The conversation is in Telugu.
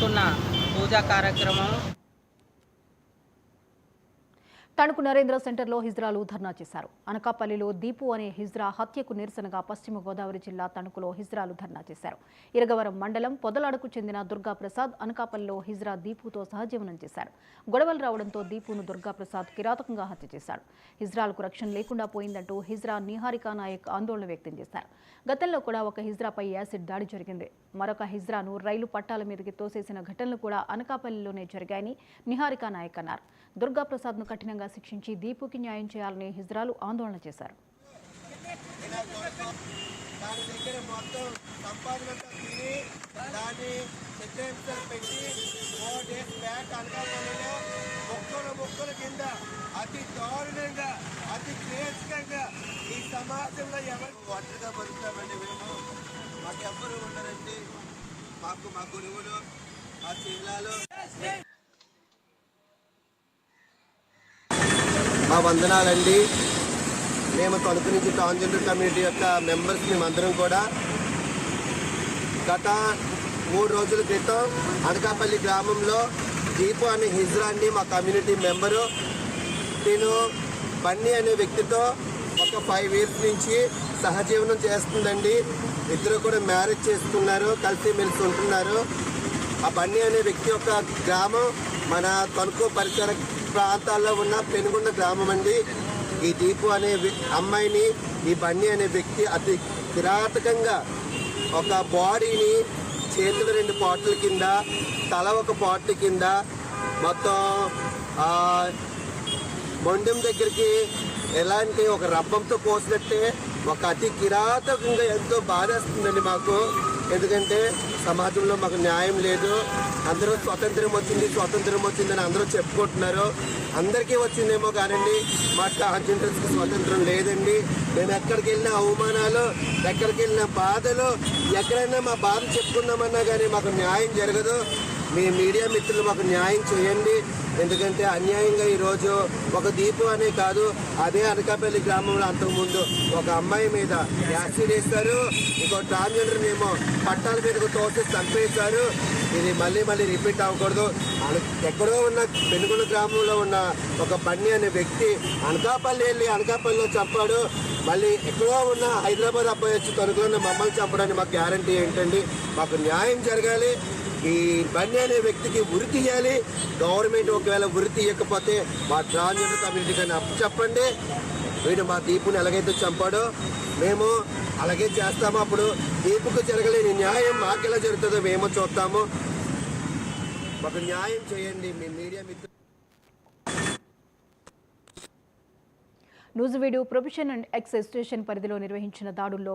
జరుగుతున్న పూజా కార్యక్రమం. తణుకు నరేంద్ర సెంటర్లో హిజ్రాలు ధర్నా చేశారు. అనకాపల్లిలో దీపు అనే హిజ్రా హత్యకు నిరసనగా పశ్చిమ గోదావరి జిల్లా తణుకులో హిజ్రాలు ధర్నా చేశారు. ఇరగవరం మండలం పొదలాడకు చెందిన దుర్గాప్రసాద్ అనకాపల్లిలో హిజ్రా దీపుతో సహజీవనం చేశారు. గొడవలు రావడంతో దీపును దుర్గాప్రసాద్ కిరాతకంగా హత్య చేశారు. హిజ్రాలకు రక్షణ లేకుండా పోయిందంటూ హిజ్రా నిహారికా నాయక్ ఆందోళన వ్యక్తం చేశారు. గతంలో కూడా ఒక హిజ్రాపై యాసిడ్ దాడి జరిగింది. మరొక హిజ్రాను రైలు పట్టాల మీదకి తోసేసిన ఘటనలు కూడా అనకాపల్లిలోనే జరిగాయని నిహారికా నాయక్ అన్నారు. దుర్గాప్రసాద్ను కఠినంగా శిక్షించి దీపుకి న్యాయం చేయాలని హిజ్రాలు ఆందోళన చేశారు. అతి దారుణంగా అతి క్లేశంగా ఈ సమాజంలో ఎవరు ఒంటరిగా బతుకుతామండి. మేము మాకెవ్వరు ఉండరండి. మా గురువులు మా జిల్లాలో మా వందనాలండి. మేము తణుకు నుంచి ట్రాన్స్జెండర్ కమ్యూనిటీ యొక్క మెంబర్స్ మేమందరం కూడా గత 3 రోజుల క్రితం అనకాపల్లి గ్రామంలో దీపు అనే హిజ్రా అండి మా కమ్యూనిటీ మెంబరు. నేను బన్నీ అనే వ్యక్తితో ఒక 5 ఇయర్స్ నుంచి సహజీవనం చేస్తుందండి. ఇద్దరు కూడా మ్యారేజ్ చేసుకున్నారు, కలిసిమెలిసి ఉంటున్నారు. ఆ బన్నీ అనే వ్యక్తి యొక్క గ్రామం మన తణుకు పరిసర ప్రాంతాల్లో ఉన్న పెనుగొండ గ్రామం అండి. ఈ దీపు అనే అమ్మాయిని ఈ బన్నీ అనే వ్యక్తి అతి కిరాతకంగా ఒక బాడీని చేతులు 2 పాటల కింద, తల ఒక పాట కింద మొత్తం మొండెం దగ్గరికి ఎలాంటి ఒక రబ్బంతో కోసినట్టే ఒక అతి కిరాతకంగా ఎంతో బాధేస్తుందండి మాకు. ఎందుకంటే సమాజంలో మాకు న్యాయం లేదు. అందరూ స్వాతంత్రం వచ్చిందని అందరూ చెప్పుకుంటున్నారు. అందరికీ వచ్చిందేమో కానండి మా ట్రాన్స్జెండర్స్కి స్వాతంత్రం లేదండి. మేము ఎక్కడికి వెళ్ళిన అవమానాలు, ఎక్కడికి వెళ్ళిన బాధలు, ఎక్కడైనా మా బాధ చెప్పుకున్నామన్నా కానీ మాకు న్యాయం జరగదు. మీ మీడియా మిత్రులు మాకు న్యాయం చేయండి. ఎందుకంటే అన్యాయంగా ఈరోజు ఒక దీపు అనే కాదు, అదే అనకాపల్లి గ్రామంలో అంతకుముందు ఒక అమ్మాయి మీద యాసిడ్ వేస్తారు, ఇంకో ట్రాన్స్జెండర్ ఏమో పట్టాల మీదకు తోసి చంపేశారు. ఇది మళ్ళీ రిపీట్ అవ్వకూడదు. ఎక్కడో ఉన్న పెనుగొండ గ్రామంలో ఉన్న ఒక బన్నీ అనే వ్యక్తి అనకాపల్లి వెళ్ళి అనకాపల్లిలో చంపాడు. మళ్ళీ ఎక్కడో ఉన్న హైదరాబాద్ అబ్బాయి వచ్చి తణుకులో మమ్మల్ని చంపడానికి మాకు గ్యారంటీ ఏంటండి? మాకు న్యాయం జరగాలి. ఈ బన్నీ అనే వ్యక్తికి ఉరి తీయాలి. గవర్నమెంట్ ఒకవేళ ఉరి తీయకపోతే మా ట్రాన్స్జెండర్ కమ్యూనిటీ కానీ అప్పు చెప్పండి. వీడు మా దీపుని ఎలాగైతే చంపాడో మేము అలాగే చేస్తాము. అప్పుడు దీపుకు జరగలేని న్యాయం మాకెలా జరుగుతుందో మేము చూస్తాము. మాకు న్యాయం చేయండి మీ మీడియా మిత్రులు. Nuzvid prohibition and excise station పరిధిలో నిర్వహించిన దాడుల్లో